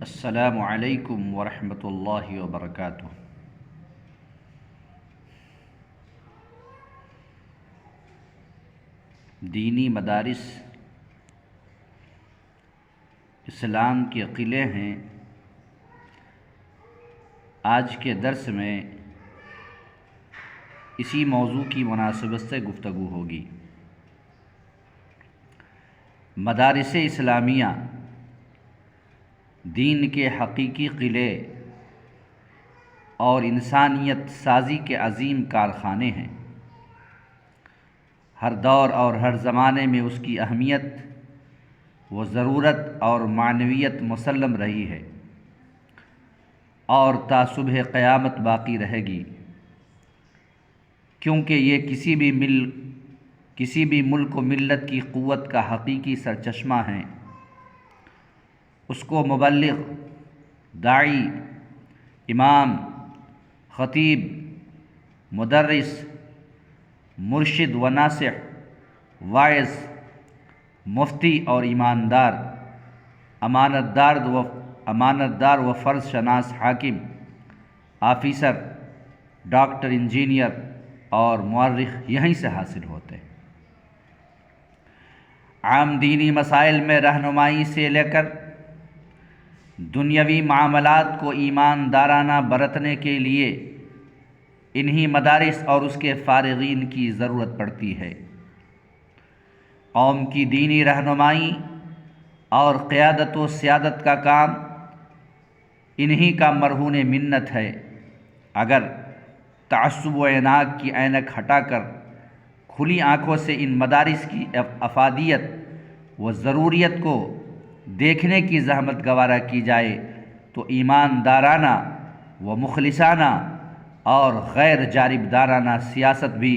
السلام علیکم ورحمۃ اللہ وبرکاتہ۔ دینی مدارس اسلام کے قلعے ہیں۔ آج کے درس میں اسی موضوع کی مناسبت سے گفتگو ہوگی۔ مدارس اسلامیہ دین کے حقیقی قلعے اور انسانیت سازی کے عظیم کارخانے ہیں۔ ہر دور اور ہر زمانے میں اس کی اہمیت و ضرورت اور معنویت مسلم رہی ہے اور تا صبح قیامت باقی رہے گی، کیونکہ یہ کسی بھی ملک و ملت کی قوت کا حقیقی سرچشمہ ہیں۔ اس کو مبلغ، داعی، امام، خطیب، مدرس، مرشد و ناصح، واعظ، مفتی اور ایماندار، امانت دار و فرض شناس حاکم، آفیسر، ڈاکٹر، انجینئر اور مورخ یہیں سے حاصل ہوتے ہیں۔ عام دینی مسائل میں رہنمائی سے لے کر دنیاوی معاملات کو ایماندارانہ برتنے کے لیے انہی مدارس اور اس کے فارغین کی ضرورت پڑتی ہے۔ قوم کی دینی رہنمائی اور قیادت و سیادت کا کام انہی کا مرہون منت ہے۔ اگر تعصب و عناد کی عینک ہٹا کر کھلی آنکھوں سے ان مدارس کی افادیت و ضروریت کو دیکھنے کی زحمت گوارا کی جائے تو ایماندارانہ و مخلصانہ اور غیر جانبدارانہ سیاست بھی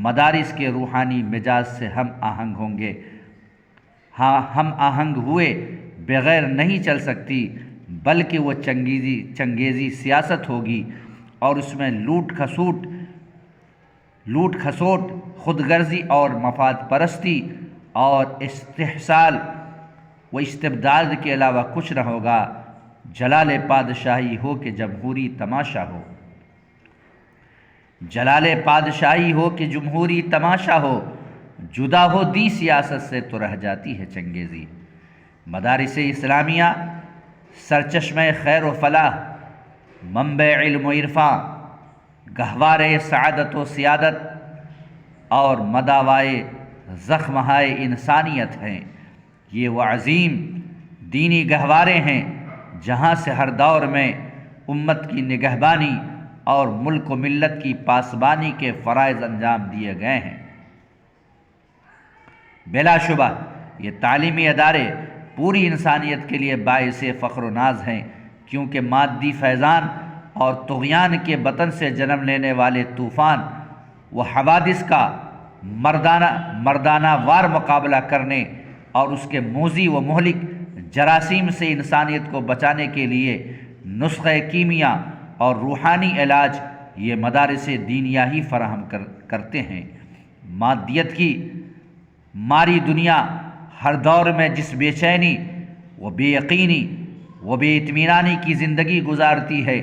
مدارس کے روحانی مزاج سے ہم آہنگ ہوں گے۔ ہم آہنگ ہوئے بغیر نہیں چل سکتی، بلکہ وہ چنگیزی سیاست ہوگی اور اس میں لوٹ کھسوٹ، خود غرضی اور مفاد پرستی اور استحصال و استبداد کے علاوہ کچھ نہ ہوگا۔ جلال پادشاہی ہو کہ جمہوری تماشا ہو، جلال پادشاہی ہو کہ جمہوری تماشا ہو، جدا ہو دی سیاست سے تو رہ جاتی ہے چنگیزی۔ مدارس اسلامیہ سرچشمہ خیر و فلاح، منبع علم و عرفاں، گہوارِ سعادت و سیادت اور مداوائے زخمہائے انسانیت ہیں۔ یہ وہ عظیم دینی گہوارے ہیں جہاں سے ہر دور میں امت کی نگہبانی اور ملک و ملت کی پاسبانی کے فرائض انجام دیے گئے ہیں۔ بلا شبہ یہ تعلیمی ادارے پوری انسانیت کے لیے باعث فخر و ناز ہیں، کیونکہ مادی فیضان اور طغیان کے بطن سے جنم لینے والے طوفان و حوادث کا مردانہ وار مقابلہ کرنے اور اس کے موذی و مہلک جراثیم سے انسانیت کو بچانے کے لیے نسخہ کیمیا اور روحانی علاج یہ مدارس دینیہ ہی فراہم کرتے ہیں۔ مادیت کی ماری دنیا ہر دور میں جس بے چینی و بے یقینی و بے اطمینانی کی زندگی گزارتی ہے،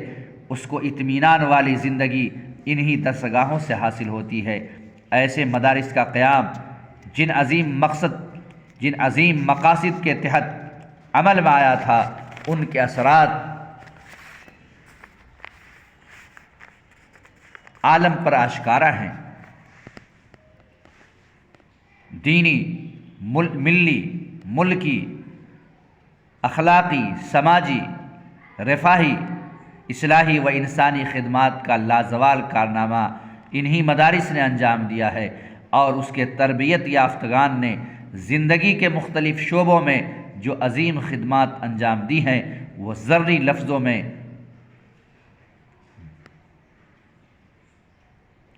اس کو اطمینان والی زندگی انہی درسگاہوں سے حاصل ہوتی ہے۔ ایسے مدارس کا قیام جن عظیم مقاصد کے تحت عمل میں آیا تھا، ان کے اثرات عالم پر آشکارا ہیں۔ دینی، ملی، ملکی، اخلاقی، سماجی، رفاہی، اصلاحی و انسانی خدمات کا لازوال کارنامہ انہی مدارس نے انجام دیا ہے، اور اس کے تربیت یافتگان نے زندگی کے مختلف شعبوں میں جو عظیم خدمات انجام دی ہیں وہ ذرّی لفظوں میں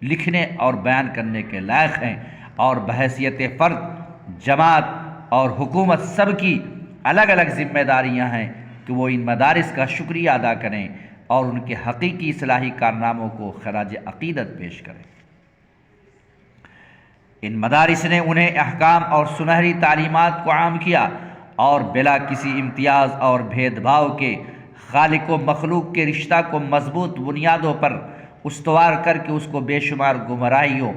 لکھنے اور بیان کرنے کے لائق ہیں، اور بحیثیت فرد، جماعت اور حکومت سب کی الگ الگ ذمہ داریاں ہیں کہ وہ ان مدارس کا شکریہ ادا کریں اور ان کے حقیقی اصلاحی کارناموں کو خراج عقیدت پیش کریں۔ ان مدارس نے انہیں احکام اور سنہری تعلیمات کو عام کیا اور بلا کسی امتیاز اور بھید بھاؤ کے خالق و مخلوق کے رشتہ کو مضبوط بنیادوں پر استوار کر کے اس کو بے شمار گمراہیوں،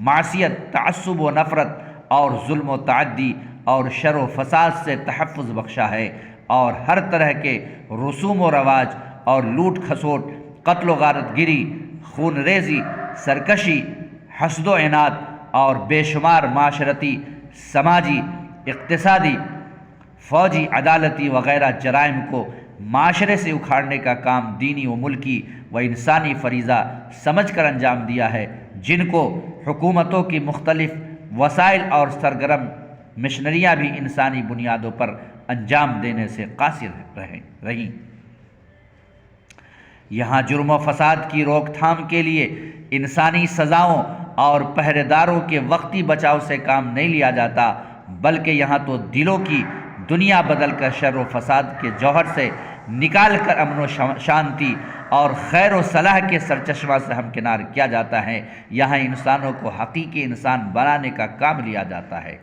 معصیت، تعصب و نفرت اور ظلم و تعدی اور شر و فساد سے تحفظ بخشا ہے، اور ہر طرح کے رسوم و رواج اور لوٹ کھسوٹ، قتل و غارت گری، خون ریزی، سرکشی، حسد و عناد اور بے شمار معاشرتی، سماجی، اقتصادی، فوجی، عدالتی وغیرہ جرائم کو معاشرے سے اکھاڑنے کا کام دینی و ملکی و انسانی فریضہ سمجھ کر انجام دیا ہے، جن کو حکومتوں کی مختلف وسائل اور سرگرم مشنریاں بھی انسانی بنیادوں پر انجام دینے سے قاصر رہیں۔ یہاں جرم و فساد کی روک تھام کے لیے انسانی سزاؤں اور پہرے داروں کے وقتی بچاؤ سے کام نہیں لیا جاتا، بلکہ یہاں تو دلوں کی دنیا بدل کر شر و فساد کے جوہر سے نکال کر امن و شانتی اور خیر و صلاح کے سرچشمہ سے ہمکنار کیا جاتا ہے۔ یہاں انسانوں کو حقیقی انسان بنانے کا کام لیا جاتا ہے۔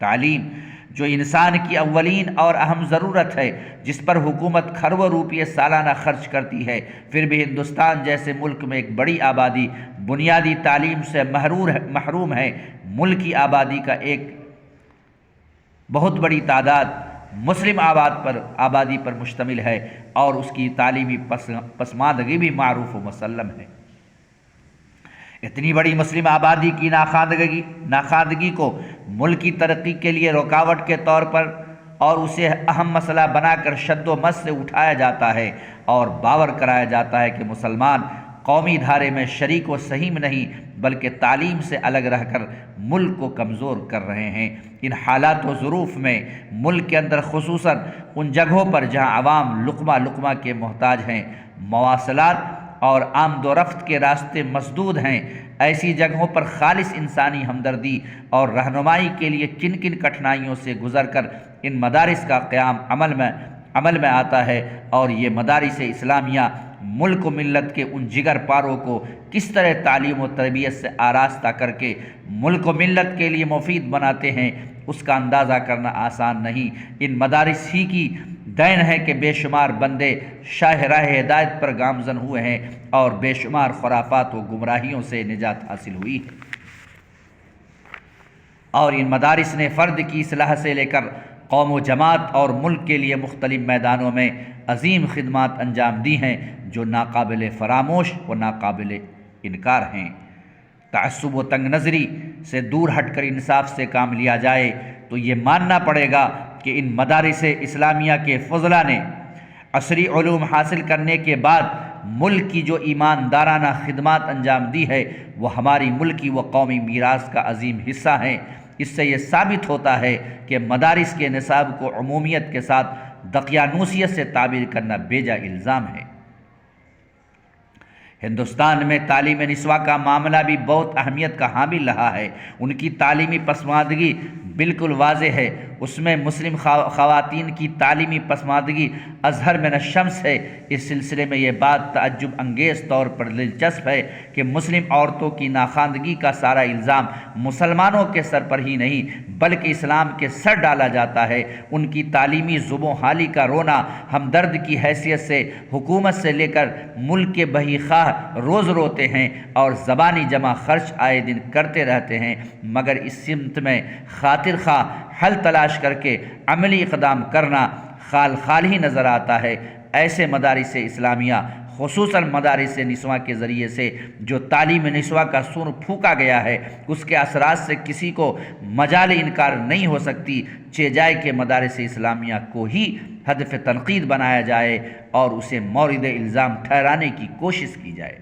تعلیم، جو انسان کی اولین اور اہم ضرورت ہے، جس پر حکومت کھربوں روپیے سالانہ خرچ کرتی ہے، پھر بھی ہندوستان جیسے ملک میں ایک بڑی آبادی بنیادی تعلیم سے محروم ہے۔ ملک کی آبادی کا ایک بہت بڑی تعداد مسلم آبادی پر مشتمل ہے، اور اس کی تعلیمی پسماندگی بھی معروف و مسلم ہے۔ اتنی بڑی مسلم آبادی کی ناخواندگی کو ملک کی ترقی کے لیے رکاوٹ کے طور پر اور اسے اہم مسئلہ بنا کر شد و مس سے اٹھایا جاتا ہے، اور باور کرایا جاتا ہے کہ مسلمان قومی دھارے میں شریک و سہیم نہیں، بلکہ تعلیم سے الگ رہ کر ملک کو کمزور کر رہے ہیں۔ ان حالات و ظروف میں ملک کے اندر، خصوصاً ان جگہوں پر جہاں عوام لقمہ لقمہ کے محتاج ہیں، مواصلات اور آمد و رفت کے راستے مسدود ہیں، ایسی جگہوں پر خالص انسانی ہمدردی اور رہنمائی کے لیے کن کن کٹھنائیوں سے گزر کر ان مدارس کا قیام عمل میں آتا ہے، اور یہ مدارس اسلامیہ ملک و ملت کے ان جگر پاروں کو کس طرح تعلیم و تربیت سے آراستہ کر کے ملک و ملت کے لیے مفید بناتے ہیں، اس کا اندازہ کرنا آسان نہیں۔ ان مدارس ہی کی دین ہے کہ بے شمار بندے شاہ راہ ہدایت پر گامزن ہوئے ہیں، اور بے شمار خرافات و گمراہیوں سے نجات حاصل ہوئی ہے۔ اور ان مدارس نے فرد کی اصلاح سے لے کر قوم و جماعت اور ملک کے لیے مختلف میدانوں میں عظیم خدمات انجام دی ہیں، جو ناقابل فراموش و ناقابل انکار ہیں۔ تعصب و تنگ نظری سے دور ہٹ کر انصاف سے کام لیا جائے تو یہ ماننا پڑے گا کہ ان مدارس اسلامیہ کے فضلاء نے عصری علوم حاصل کرنے کے بعد ملک کی جو ایماندارانہ خدمات انجام دی ہے، وہ ہماری ملکی و قومی میراث کا عظیم حصہ ہیں۔ اس سے یہ ثابت ہوتا ہے کہ مدارس کے نصاب کو عمومیت کے ساتھ دقیانوسیت سے تعبیر کرنا بیجا الزام ہے۔ ہندوستان میں تعلیم نسواں کا معاملہ بھی بہت اہمیت کا حامل رہا ہے۔ ان کی تعلیمی پسماندگی بالکل واضح ہے۔ اس میں مسلم خواتین کی تعلیمی پسماندگی اظہر من الشمس ہے۔ اس سلسلے میں یہ بات تعجب انگیز طور پر دلچسپ ہے کہ مسلم عورتوں کی ناخواندگی کا سارا الزام مسلمانوں کے سر پر ہی نہیں بلکہ اسلام کے سر ڈالا جاتا ہے۔ ان کی تعلیمی زبوں حالی کا رونا ہمدرد کی حیثیت سے حکومت سے لے کر ملک کے بہی خواہ روز روتے ہیں اور زبانی جمع خرچ آئے دن کرتے رہتے ہیں، مگر اس سمت میں خاطر خواہ حل تلاش کر کے عملی اقدام کرنا خال ہی نظر آتا ہے۔ ایسے مدارس اسلامیہ خصوصاً مدارس نسواں کے ذریعے سے جو تعلیم نسواں کا سور پھونکا گیا ہے، اس کے اثرات سے کسی کو مجال انکار نہیں ہو سکتی، چہ جائے کہ مدارس اسلامیہ کو ہی ہدف تنقید بنایا جائے اور اسے مورد الزام ٹھہرانے کی کوشش کی جائے۔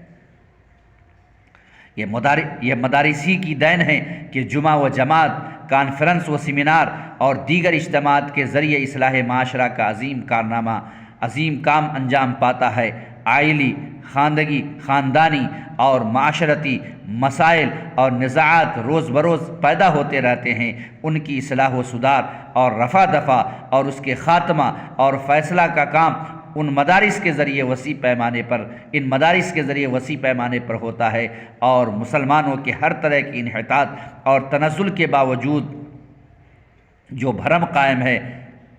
یہ مدارس ہی کی دین ہے کہ جمعہ و جماعت، کانفرنس و سیمینار اور دیگر اجتماعات کے ذریعے اصلاح معاشرہ کا عظیم کام انجام پاتا ہے۔ عائلی، خاندانی اور معاشرتی مسائل اور نزاعات روز بروز پیدا ہوتے رہتے ہیں۔ ان کی اصلاح و سدھار اور رفع دفع اور اس کے خاتمہ اور فیصلہ کا کام ان مدارس کے ذریعے وسیع پیمانے پر ہوتا ہے، اور مسلمانوں کے ہر طرح کی انحطاط اور تنزل کے باوجود جو بھرم قائم ہے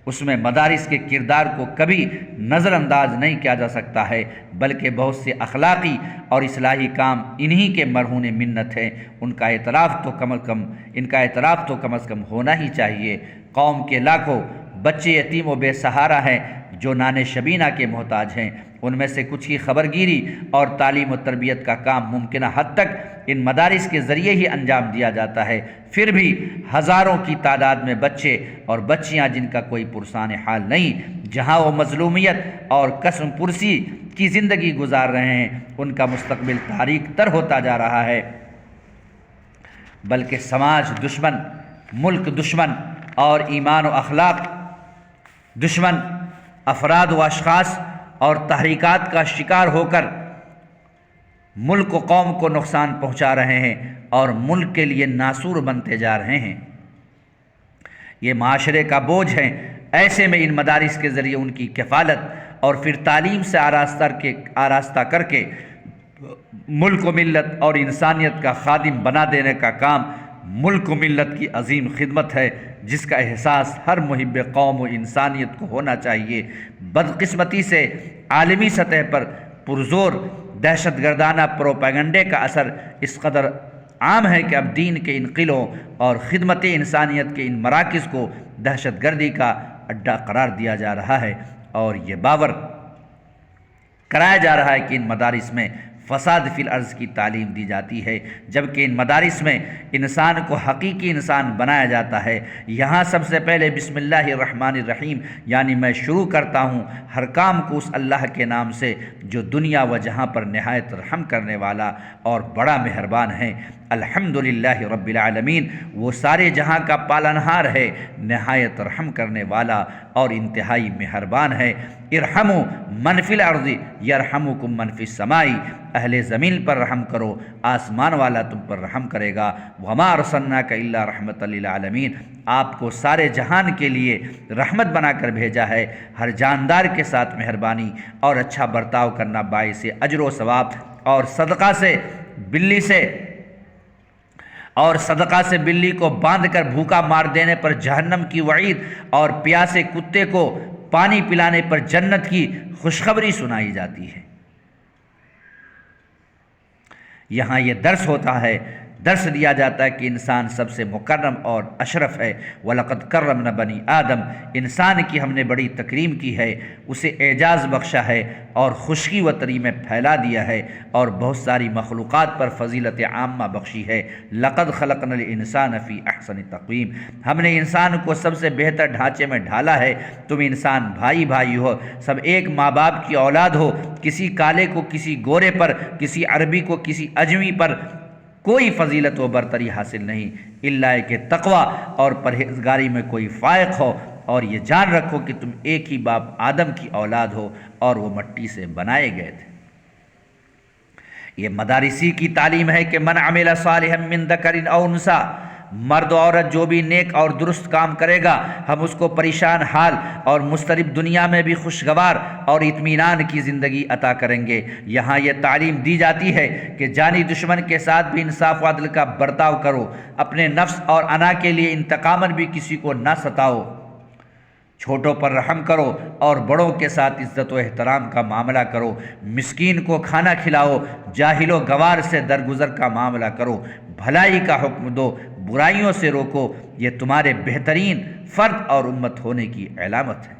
اس میں مدارس کے کردار کو کبھی نظر انداز نہیں کیا جا سکتا ہے، بلکہ بہت سے اخلاقی اور اصلاحی کام انہی کے مرہون منت ہیں۔ ان کا اعتراف تو کم از کم ہونا ہی چاہیے۔ قوم کے لاکھوں بچے یتیم و بے سہارا ہیں جو نان شبینہ کے محتاج ہیں۔ ان میں سے کچھ کی خبرگیری اور تعلیم و تربیت کا کام ممکنہ حد تک ان مدارس کے ذریعے ہی انجام دیا جاتا ہے، پھر بھی ہزاروں کی تعداد میں بچے اور بچیاں جن کا کوئی پرسان حال نہیں، جہاں وہ مظلومیت اور قسم پرسی کی زندگی گزار رہے ہیں، ان کا مستقبل تاریک تر ہوتا جا رہا ہے، بلکہ سماج دشمن، ملک دشمن اور ایمان و اخلاق دشمن افراد و اشخاص اور تحریکات کا شکار ہو کر ملک و قوم کو نقصان پہنچا رہے ہیں اور ملک کے لیے ناسور بنتے جا رہے ہیں۔ یہ معاشرے کا بوجھ ہے۔ ایسے میں ان مدارس کے ذریعے ان کی کفالت اور پھر تعلیم سے آراستہ کر کے ملک و ملت اور انسانیت کا خادم بنا دینے کا کام ملک و ملت کی عظیم خدمت ہے، جس کا احساس ہر محب قوم و انسانیت کو ہونا چاہیے۔ بدقسمتی سے عالمی سطح پر پرزور دہشت گردانہ پروپیگنڈے کا اثر اس قدر عام ہے کہ اب دین کے ان قلعوں اور خدمت انسانیت کے ان مراکز کو دہشت گردی کا اڈہ قرار دیا جا رہا ہے، اور یہ باور کرایا جا رہا ہے کہ ان مدارس میں فساد فی الارض کی تعلیم دی جاتی ہے، جبکہ ان مدارس میں انسان کو حقیقی انسان بنایا جاتا ہے۔ یہاں سب سے پہلے بسم اللہ الرحمن الرحیم یعنی میں شروع کرتا ہوں ہر کام کو اس اللہ کے نام سے جو دنیا و جہاں پر نہایت رحم کرنے والا اور بڑا مہربان ہے۔ الحمدللہ رب العالمین، وہ سارے جہاں کا پالنہار ہے، نہایت رحم کرنے والا اور انتہائی مہربان ہے۔ ارحموا من فی الارض یرحمکم من فی السماء، اہل زمین پر رحم کرو، آسمان والا تم پر رحم کرے گا۔ وما ارسلناک الا رحمۃ للعالمین، آپ کو سارے جہان کے لیے رحمت بنا کر بھیجا ہے۔ ہر جاندار کے ساتھ مہربانی اور اچھا برتاؤ کرنا باعث اجر و ثواب، اور صدقہ سے بلی کو باندھ کر بھوکا مار دینے پر جہنم کی وعید، اور پیاسے کتے کو پانی پلانے پر جنت کی خوشخبری سنائی جاتی ہے۔ یہاں یہ درس دیا جاتا ہے کہ انسان سب سے مکرم اور اشرف ہے۔ وَلَقَدْ كَرَّمْنَا بَنِي آدم، انسان کی ہم نے بڑی تکریم کی ہے، اسے اعجاز بخشا ہے اور خشکی و تری میں پھیلا دیا ہے، اور بہت ساری مخلوقات پر فضیلت عامہ بخشی ہے۔ لَقَدْ خَلَقْنَا الْإِنسَانَ فِي أَحْسَنِ تَقْوِيمٍ، ہم نے انسان کو سب سے بہتر ڈھانچے میں ڈھالا ہے۔ تم انسان بھائی ہو، سب ایک ماں باپ کی اولاد ہو، کسی کالے کو کسی گورے پر، کسی عربی کو کسی اجمی پر کوئی فضیلت و برتری حاصل نہیں، الا کہ تقوی اور پرہیزگاری میں کوئی فائق ہو، اور یہ جان رکھو کہ تم ایک ہی باپ آدم کی اولاد ہو اور وہ مٹی سے بنائے گئے تھے۔ یہ مدارسی کی تعلیم ہے کہ من عمل صالحا من ذکر او انثی، مرد و عورت جو بھی نیک اور درست کام کرے گا، ہم اس کو پریشان حال اور مضطرب دنیا میں بھی خوشگوار اور اطمینان کی زندگی عطا کریں گے۔ یہاں یہ تعلیم دی جاتی ہے کہ جانی دشمن کے ساتھ بھی انصاف و عدل کا برتاؤ کرو، اپنے نفس اور انا کے لیے انتقاماً بھی کسی کو نہ ستاؤ، چھوٹوں پر رحم کرو اور بڑوں کے ساتھ عزت و احترام کا معاملہ کرو، مسکین کو کھانا کھلاؤ، جاہل و گوار سے درگزر کا معاملہ کرو، بھلائی کا حکم دو، برائیوں سے روکو، یہ تمہارے بہترین فرد اور امت ہونے کی علامت ہے۔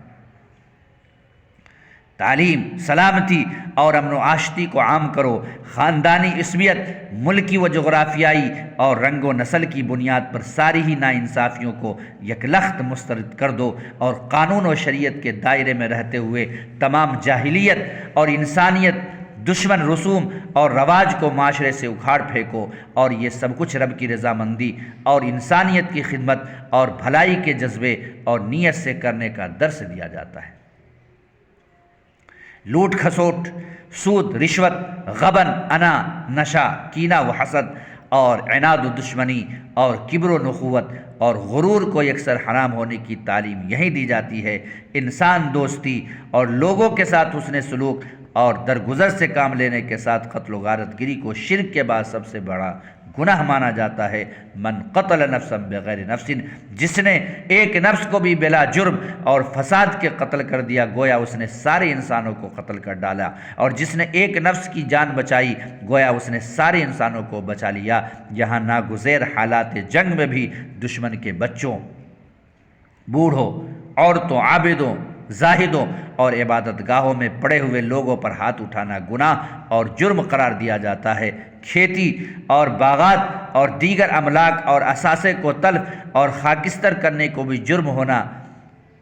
تعلیم، سلامتی اور امن و آشتی کو عام کرو، خاندانی عصبیت، ملکی و جغرافیائی اور رنگ و نسل کی بنیاد پر ساری ہی ناانصافیوں کو یکلخت مسترد کر دو، اور قانون و شریعت کے دائرے میں رہتے ہوئے تمام جاہلیت اور انسانیت دشمن رسوم اور رواج کو معاشرے سے اکھاڑ پھینکو، اور یہ سب کچھ رب کی رضامندی اور انسانیت کی خدمت اور بھلائی کے جذبے اور نیت سے کرنے کا درس دیا جاتا ہے۔ لوٹ کھسوٹ، سود، رشوت، غبن، انا، نشہ، کینہ و حسد اور عناد و دشمنی اور کبر و نخوت اور غرور کو یکسر حرام ہونے کی تعلیم یہی دی جاتی ہے۔ انسان دوستی اور لوگوں کے ساتھ حسن سلوک اور درگزر سے کام لینے کے ساتھ قتل و غارت گری کو شرک کے بعد سب سے بڑا گناہ مانا جاتا ہے۔ من قتل نفسا بغیر نفس، جس نے ایک نفس کو بھی بلا جرم اور فساد کے قتل کر دیا گویا اس نے سارے انسانوں کو قتل کر ڈالا، اور جس نے ایک نفس کی جان بچائی گویا اس نے سارے انسانوں کو بچا لیا۔ یہاں ناگزیر حالات جنگ میں بھی دشمن کے بچوں، بوڑھوں، عورتوں، عابدوں، زاہدوں اور عبادت گاہوں میں پڑے ہوئے لوگوں پر ہاتھ اٹھانا گناہ اور جرم قرار دیا جاتا ہے۔ کھیتی اور باغات اور دیگر املاک اور اثاثے کو تلف اور خاکستر کرنے کو بھی جرم ہونا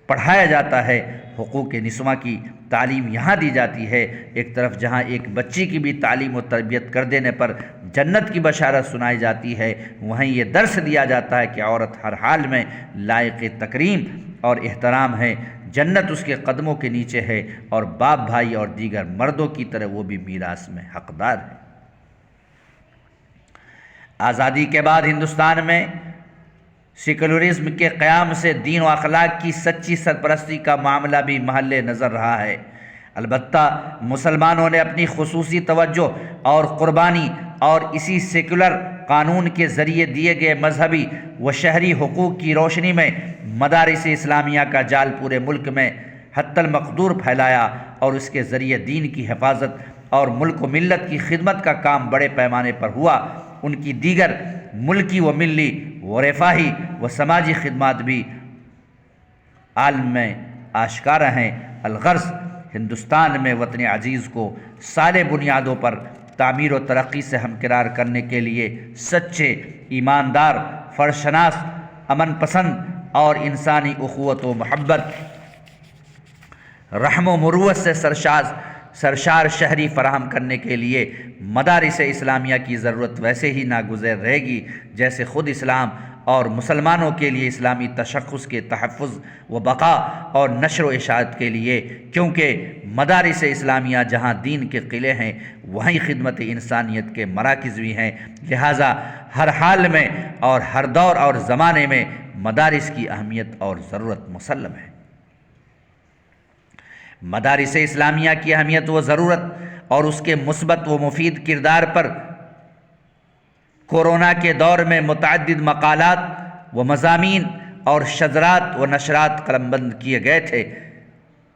پڑھایا جاتا ہے۔ حقوق نسواں کی تعلیم یہاں دی جاتی ہے۔ ایک طرف جہاں ایک بچی کی بھی تعلیم و تربیت کر دینے پر جنت کی بشارت سنائی جاتی ہے، وہیں یہ درس دیا جاتا ہے کہ عورت ہر حال میں لائق تکریم اور احترام ہے، جنت اس کے قدموں کے نیچے ہے، اور باپ، بھائی اور دیگر مردوں کی طرح وہ بھی میراث میں حقدار ہے۔ آزادی کے بعد ہندوستان میں سیکولرزم کے قیام سے دین و اخلاق کی سچی سرپرستی کا معاملہ بھی محل نظر رہا ہے۔ البتہ مسلمانوں نے اپنی خصوصی توجہ اور قربانی اور اسی سیکولر قانون کے ذریعے دیے گئے مذہبی و شہری حقوق کی روشنی میں مدارس اسلامیہ کا جال پورے ملک میں حتی المقدور پھیلایا، اور اس کے ذریعے دین کی حفاظت اور ملک و ملت کی خدمت کا کام بڑے پیمانے پر ہوا۔ ان کی دیگر ملکی و ملی و رفاہی و سماجی خدمات بھی عالم میں آشکارا ہیں۔ الغرض ہندوستان میں وطن عزیز کو صالح بنیادوں پر تعمیر و ترقی سے ہمکنار کرنے کے لیے سچے، ایماندار، فرشناس، امن پسند اور انسانی اخوت و محبت، رحم و مروت سے سرشار شہری فراہم کرنے کے لیے مدارس اسلامیہ کی ضرورت ویسے ہی ناگزیر رہے گی جیسے خود اسلام اور مسلمانوں کے لیے اسلامی تشخص کے تحفظ و بقا اور نشر و اشاعت کے لیے، کیونکہ مدارس اسلامیہ جہاں دین کے قلعے ہیں وہیں خدمت انسانیت کے مراکز بھی ہیں، لہٰذا ہر حال میں اور ہر دور اور زمانے میں مدارس کی اہمیت اور ضرورت مسلم ہے۔ مدارس اسلامیہ کی اہمیت و ضرورت اور اس کے مثبت و مفید کردار پر کورونا کے دور میں متعدد مقالات و مضامین اور شذرات و نشرات قلم بند کیے گئے تھے۔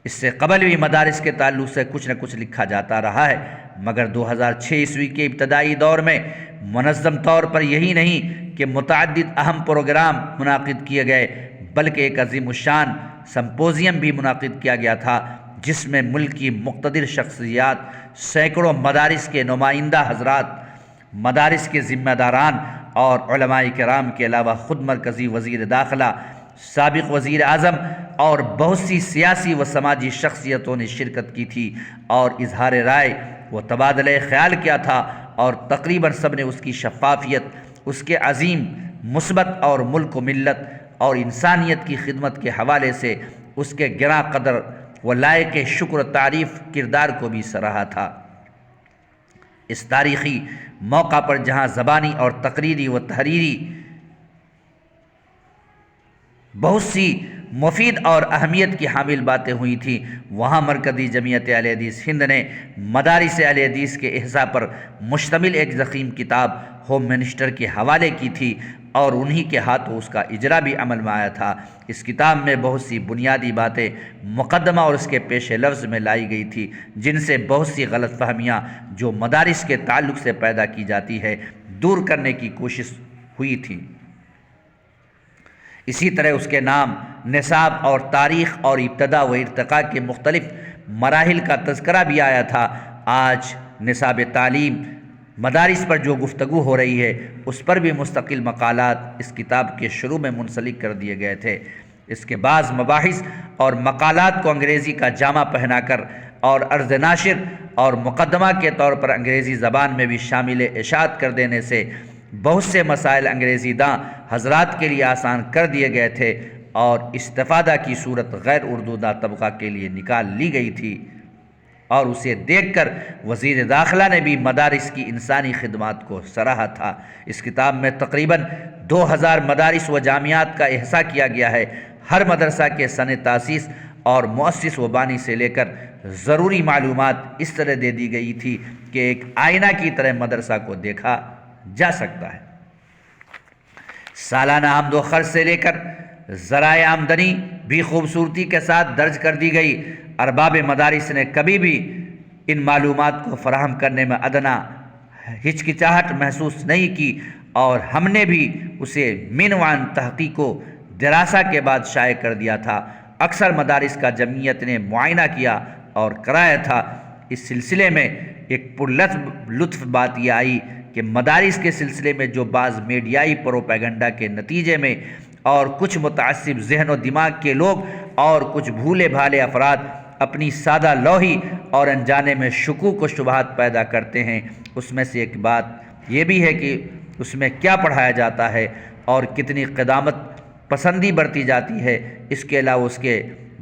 اس سے قبل بھی مدارس کے تعلق سے کچھ نہ کچھ لکھا جاتا رہا ہے، مگر 2006 عیسوی کے ابتدائی دور میں منظم طور پر یہی نہیں کہ متعدد اہم پروگرام منعقد کیے گئے، بلکہ ایک عظیم الشان سمپوزیم بھی منعقد کیا گیا تھا، جس میں ملک کی مقتدر شخصیات، سینکڑوں مدارس کے نمائندہ حضرات، مدارس کے ذمہ داران اور علماء کرام کے علاوہ خود مرکزی وزیر داخلہ، سابق وزیر اعظم اور بہت سی سیاسی و سماجی شخصیتوں نے شرکت کی تھی اور اظہار رائے و تبادلہ خیال کیا تھا، اور تقریباً سب نے اس کی شفافیت، اس کے عظیم، مثبت اور ملک و ملت اور انسانیت کی خدمت کے حوالے سے اس کے گراں قدر و لائق شکر و تعریف کردار کو بھی سراہا تھا۔ اس تاریخی موقع پر جہاں زبانی اور تقریری و تحریری بہت سی مفید اور اہمیت کی حامل باتیں ہوئی تھیں، وہاں مرکزی جمعیت اہل حدیث ہند نے مدارس اہل حدیث کے احیا پر مشتمل ایک ضخیم کتاب ہوم منسٹر کے حوالے کی تھی، اور انہی کے ہاتھوں اس کا اجرا بھی عمل میں آیا تھا۔ اس کتاب میں بہت سی بنیادی باتیں مقدمہ اور اس کے پیش لفظ میں لائی گئی تھی، جن سے بہت سی غلط فہمیاں جو مدارس کے تعلق سے پیدا کی جاتی ہے دور کرنے کی کوشش ہوئی تھی۔ اسی طرح اس کے نام، نصاب اور تاریخ اور ابتدا و ارتقاء کے مختلف مراحل کا تذکرہ بھی آیا تھا۔ آج نصاب تعلیم، مدارس پر جو گفتگو ہو رہی ہے اس پر بھی مستقل مقالات اس کتاب کے شروع میں منسلک کر دیے گئے تھے۔ اس کے بعض مباحث اور مقالات کو انگریزی کا جامہ پہنا کر اور عرض ناشر اور مقدمہ کے طور پر انگریزی زبان میں بھی شامل اشاعت کر دینے سے بہت سے مسائل انگریزی داں حضرات کے لیے آسان کر دیے گئے تھے، اور استفادہ کی صورت غیر اردو داں طبقہ کے لیے نکال لی گئی تھی، اور اسے دیکھ کر وزیر داخلہ نے بھی مدارس کی انسانی خدمات کو سراہا تھا۔ اس کتاب میں تقریباً 2000 مدارس و جامعات کا احصاء کیا گیا ہے۔ ہر مدرسہ کے سن تاسیس اور مؤسس و بانی سے لے کر ضروری معلومات اس طرح دے دی گئی تھی کہ ایک آئینہ کی طرح مدرسہ کو دیکھا جا سکتا ہے۔ سالانہ آمد و خرچ سے لے کر ذرائع آمدنی بھی خوبصورتی کے ساتھ درج کر دی گئی۔ ارباب مدارس نے کبھی بھی ان معلومات کو فراہم کرنے میں ادنا ہچکچاہٹ محسوس نہیں کی، اور ہم نے بھی اسے منوعاً تحقیق و دراسہ کے بعد شائع کر دیا تھا۔ اکثر مدارس کا جمعیت نے معائنہ کیا اور کرایا تھا۔ اس سلسلے میں ایک لطف بات یہ آئی کہ مدارس کے سلسلے میں جو بعض میڈیائی پروپیگنڈا کے نتیجے میں اور کچھ متعصب ذہن و دماغ کے لوگ اور کچھ بھولے بھالے افراد اپنی سادہ لوحی اور انجانے میں شکوک و شبہات پیدا کرتے ہیں، اس میں سے ایک بات یہ بھی ہے کہ اس میں کیا پڑھایا جاتا ہے اور کتنی قدامت پسندی برتی جاتی ہے۔ اس کے علاوہ اس کے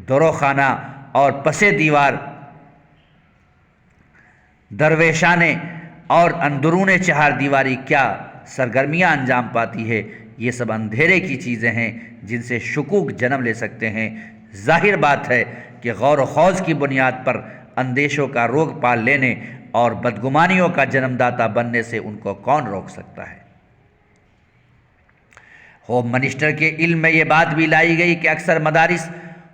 دروخانہ اور پس دیوار درویشانے اور اندرون چہار دیواری کیا سرگرمیاں انجام پاتی ہے، یہ سب اندھیرے کی چیزیں ہیں جن سے شکوک جنم لے سکتے ہیں۔ ظاہر بات ہے کہ غور و خوض کی بنیاد پر اندیشوں کا روگ پال لینے اور بدگمانیوں کا جنم داتا بننے سے ان کو کون روک سکتا ہے۔ ہوم منسٹر کے علم میں یہ بات بھی لائی گئی کہ اکثر مدارس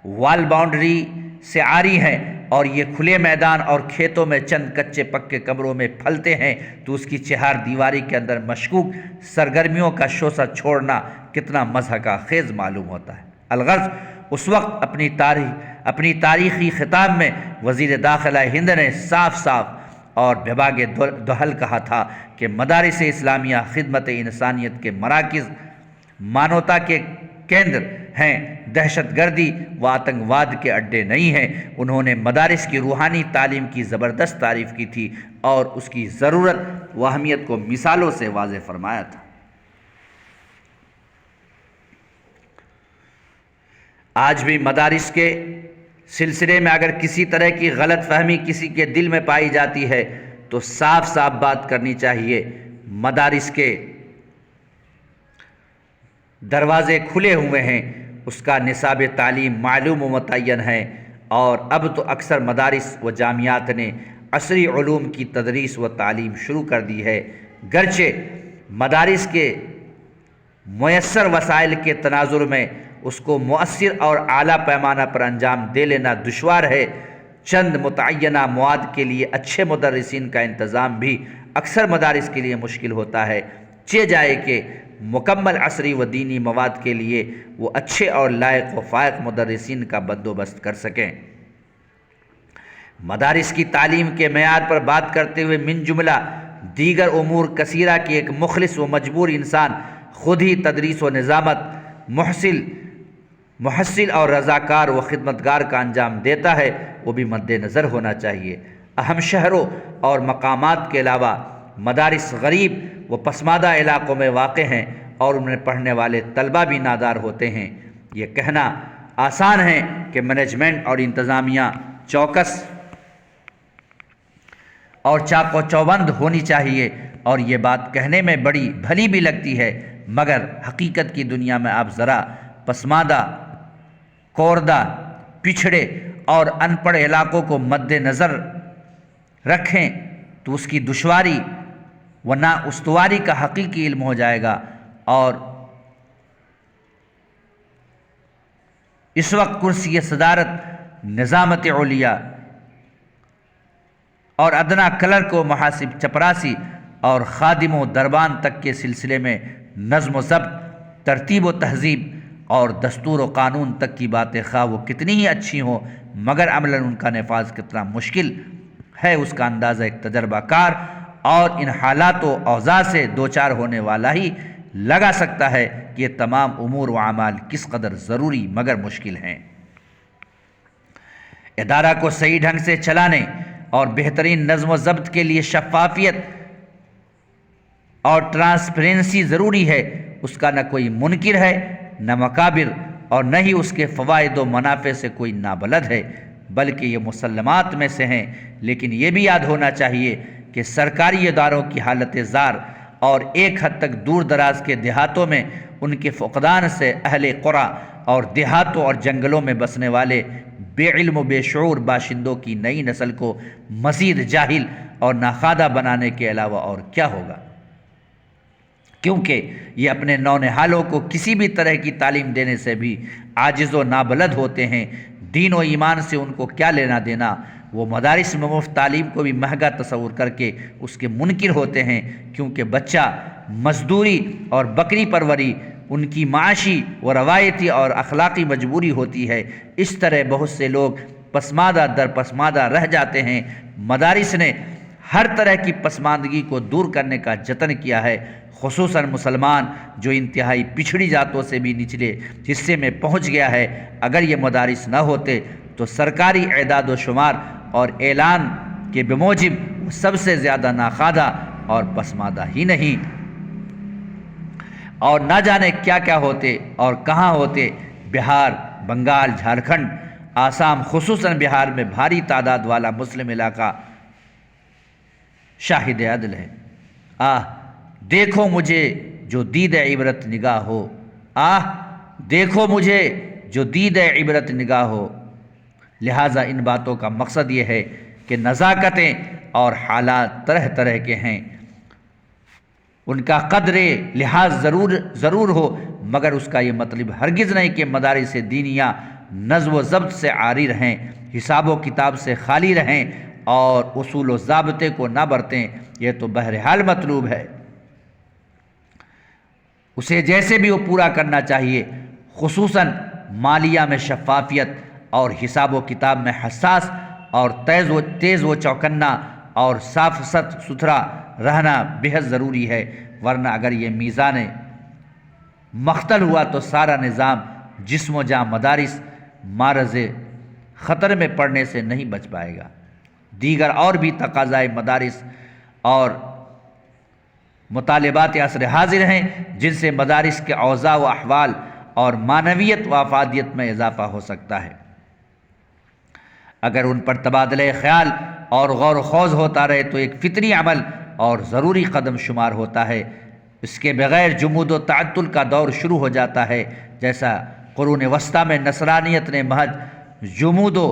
وال باؤنڈری سے عاری ہیں اور یہ کھلے میدان اور کھیتوں میں چند کچے پکے کمروں میں پھلتے ہیں، تو اس کی چہار دیواری کے اندر مشکوک سرگرمیوں کا شوشہ چھوڑنا کتنا مضحکہ خیز معلوم ہوتا ہے۔ الغرض اس وقت اپنی تاریخی خطاب میں وزیر داخلہ ہند نے صاف صاف اور بھاگ دہل کہا تھا کہ مدارس اسلامیہ خدمت انسانیت کے مراکز، مانوتا کے کیندر ہیں، دہشت گردی و آتنکواد کے اڈے نہیں ہیں۔ انہوں نے مدارس کی روحانی تعلیم کی زبردست تعریف کی تھی اور اس کی ضرورت و اہمیت کو مثالوں سے واضح فرمایا تھا۔ آج بھی مدارس کے سلسلے میں اگر کسی طرح کی غلط فہمی کسی کے دل میں پائی جاتی ہے تو صاف صاف بات کرنی چاہیے۔ مدارس کے دروازے کھلے ہوئے ہیں، اس کا نصاب تعلیم معلوم و متعین ہے، اور اب تو اکثر مدارس و جامعات نے عصری علوم کی تدریس و تعلیم شروع کر دی ہے۔ گرچہ مدارس کے میسر وسائل کے تناظر میں اس کو مؤثر اور اعلیٰ پیمانہ پر انجام دے لینا دشوار ہے، چند متعینہ مواد کے لیے اچھے مدرسین کا انتظام بھی اکثر مدارس کے لیے مشکل ہوتا ہے، چہ جائے کہ مکمل عصری و دینی مواد کے لیے وہ اچھے اور لائق و فائق مدرسین کا بندوبست کر سکیں۔ مدارس کی تعلیم کے معیار پر بات کرتے ہوئے من جملہ دیگر امور کثیرہ کی ایک مخلص و مجبور انسان خود ہی تدریس و نظامت محصل اور رضاکار و خدمتگار کا انجام دیتا ہے، وہ بھی مد نظر ہونا چاہیے۔ اہم شہروں اور مقامات کے علاوہ مدارس غریب و پسماندہ علاقوں میں واقع ہیں اور ان میں پڑھنے والے طلبہ بھی نادار ہوتے ہیں۔ یہ کہنا آسان ہے کہ مینجمنٹ اور انتظامیہ چوکس اور چاق و چوبند ہونی چاہیے، اور یہ بات کہنے میں بڑی بھلی بھی لگتی ہے، مگر حقیقت کی دنیا میں آپ ذرا پسماندہ، کوردہ، پچھڑے اور ان پڑھ علاقوں کو مد نظر رکھیں تو اس کی دشواری و نا استواری کا حقیقی علم ہو جائے گا۔ اور اس وقت کرسی صدارت، نظامت علیہ اور ادنا کلرک و محاسب چپراسی اور خادم و دربان تک کے سلسلے میں نظم و ضبط، ترتیب و تہذیب اور دستور و قانون تک کی باتیں خواہ وہ کتنی ہی اچھی ہوں، مگر عملاً ان کا نفاذ کتنا مشکل ہے اس کا اندازہ ایک تجربہ کار اور ان حالات و اوضاع سے دوچار ہونے والا ہی لگا سکتا ہے کہ یہ تمام امور و اعمال کس قدر ضروری مگر مشکل ہیں۔ ادارہ کو صحیح ڈھنگ سے چلانے اور بہترین نظم و ضبط کے لیے شفافیت اور ٹرانسپیرنسی ضروری ہے۔ اس کا نہ کوئی منکر ہے، نہ مکابر، اور نہ ہی اس کے فوائد و منافع سے کوئی نابلد ہے، بلکہ یہ مسلمات میں سے ہیں۔ لیکن یہ بھی یاد ہونا چاہیے کہ سرکاری اداروں کی حالت زار اور ایک حد تک دور دراز کے دیہاتوں میں ان کے فقدان سے اہل قرى اور دیہاتوں اور جنگلوں میں بسنے والے بے علم و بے شعور باشندوں کی نئی نسل کو مزید جاہل اور ناخوادہ بنانے کے علاوہ اور کیا ہوگا۔ کیونکہ یہ اپنے نونہالوں کو کسی بھی طرح کی تعلیم دینے سے بھی عاجز و نابلد ہوتے ہیں۔ دین و ایمان سے ان کو کیا لینا دینا؟ وہ مدارس میں مفت تعلیم کو بھی مہنگا تصور کر کے اس کے منکر ہوتے ہیں، کیونکہ بچہ مزدوری اور بکری پروری ان کی معاشی و روایتی اور اخلاقی مجبوری ہوتی ہے۔ اس طرح بہت سے لوگ پسماندہ در پسماندہ رہ جاتے ہیں۔ مدارس نے ہر طرح کی پسماندگی کو دور کرنے کا جتن کیا ہے، خصوصاً مسلمان جو انتہائی پچھڑی ذاتوں سے بھی نچلے حصے میں پہنچ گیا ہے۔ اگر یہ مدارس نہ ہوتے تو سرکاری اعداد و شمار اور اعلان کے بموجب وہ سب سے زیادہ ناخوادہ اور پسماندہ ہی نہیں اور نہ جانے کیا کیا ہوتے اور کہاں ہوتے۔ بہار، بنگال، جھارکھنڈ، آسام، خصوصاً بہار میں بھاری تعداد والا مسلم علاقہ شاہد عدل ہے۔ دیکھو مجھے جو دید عبرت نگاہ ہو، دیکھو مجھے جو دید عبرت نگاہ ہو۔ لہٰذا ان باتوں کا مقصد یہ ہے کہ نزاکتیں اور حالات طرح طرح کے ہیں، ان کا قدر لحاظ ضرور ہو، مگر اس کا یہ مطلب ہرگز نہیں کہ مدارس دینیہ نظم و ضبط سے عاری رہیں، حساب و کتاب سے خالی رہیں اور اصول و ضابطے کو نہ برتیں۔ یہ تو بہرحال مطلوب ہے، اسے جیسے بھی وہ پورا کرنا چاہیے، خصوصاً مالیہ میں شفافیت اور حساب و کتاب میں حساس اور تیز و چوکنا اور صاف ستھرا رہنا بہت ضروری ہے، ورنہ اگر یہ میزان مختل ہوا تو سارا نظام جسم و جاں مدارس معرض خطر میں پڑنے سے نہیں بچ پائے گا۔ دیگر اور بھی تقاضائے مدارس اور مطالبات عصر حاضر ہیں جن سے مدارس کے اوضاع و احوال اور معنویت و افادیت میں اضافہ ہو سکتا ہے۔ اگر ان پر تبادلہ خیال اور غور و خوض ہوتا رہے تو ایک فطری عمل اور ضروری قدم شمار ہوتا ہے۔ اس کے بغیر جمود و تعطل کا دور شروع ہو جاتا ہے، جیسا قرون وسطیٰ میں نصرانیت نے محض جمود و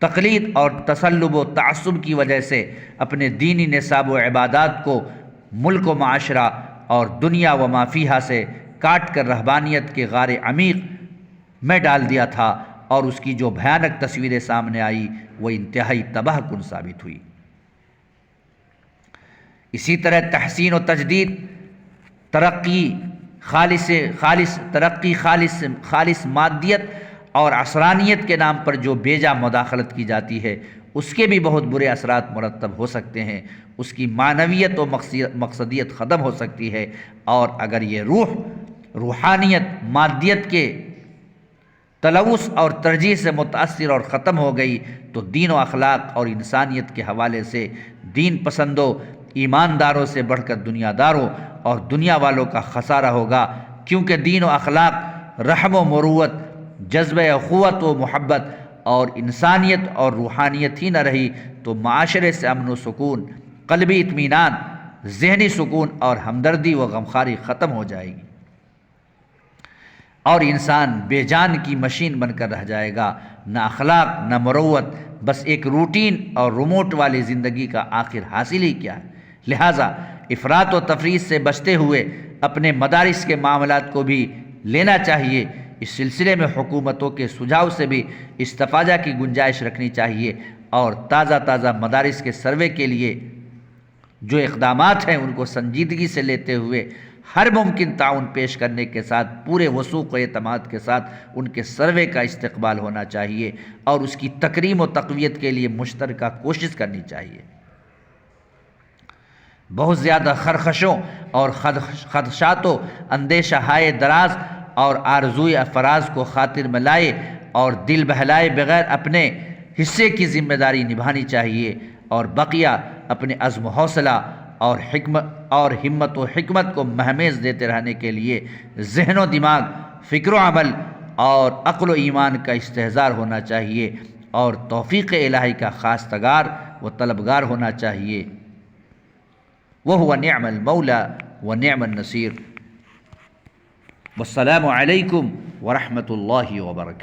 تقلید اور تسلب و تعصب کی وجہ سے اپنے دینی نصاب و عبادات کو ملک و معاشرہ اور دنیا و ما فیہا سے کاٹ کر رہبانیت کے غار عمیق میں ڈال دیا تھا، اور اس کی جو بھیانک تصویریں سامنے آئی وہ انتہائی تباہ کن ثابت ہوئی۔ اسی طرح تحسین و تجدید، ترقی خالص مادیت اور عصرانیت کے نام پر جو بیجا مداخلت کی جاتی ہے، اس کے بھی بہت برے اثرات مرتب ہو سکتے ہیں۔ اس کی معنویت و مقصدیت ختم ہو سکتی ہے، اور اگر یہ روحانیت مادیت کے تلوث اور ترجیح سے متاثر اور ختم ہو گئی تو دین و اخلاق اور انسانیت کے حوالے سے دین پسندوں، ایمانداروں سے بڑھ کر دنیا داروں اور دنیا والوں کا خسارہ ہوگا، کیونکہ دین و اخلاق، رحم و مروت، جذبہ اخوت و محبت اور انسانیت اور روحانیت ہی نہ رہی تو معاشرے سے امن و سکون، قلبی اطمینان، ذہنی سکون اور ہمدردی و غمخواری ختم ہو جائے گی، اور انسان بے جان کی مشین بن کر رہ جائے گا۔ نہ اخلاق نہ مروت، بس ایک روٹین اور ریموٹ والی زندگی کا آخر حاصل ہی کیا ہے۔ لہٰذا افراط و تفریط سے بچتے ہوئے اپنے مدارس کے معاملات کو بھی لینا چاہیے۔ اس سلسلے میں حکومتوں کے سجھاؤ سے بھی استفادہ کی گنجائش رکھنی چاہیے، اور تازہ مدارس کے سروے کے لیے جو اقدامات ہیں ان کو سنجیدگی سے لیتے ہوئے ہر ممکن تعاون پیش کرنے کے ساتھ پورے وثوق و اعتماد کے ساتھ ان کے سروے کا استقبال ہونا چاہیے، اور اس کی تکریم و تقویت کے لیے مشترکہ کوشش کرنی چاہیے۔ بہت زیادہ خرخشوں اور خدشات و اندیشہ ہائے دراز اور آرزوئے افراز کو خاطر میں لائے اور دل بہلائے بغیر اپنے حصے کی ذمہ داری نبھانی چاہیے، اور بقیہ اپنے عزم و حوصلہ اور ہمت و حکمت کو مہمیز دیتے رہنے کے لیے ذہن و دماغ، فکر و عمل اور عقل و ایمان کا استحضار ہونا چاہیے، اور توفیق الہی کا خواستگار و طلبگار ہونا چاہیے۔ وَهُوَ نِعْمَ الْمَوْلَى وَنِعْمَ النَّصِيرُ۔ والسلام علیکم ورحمۃ اللہ وبرکاتہ۔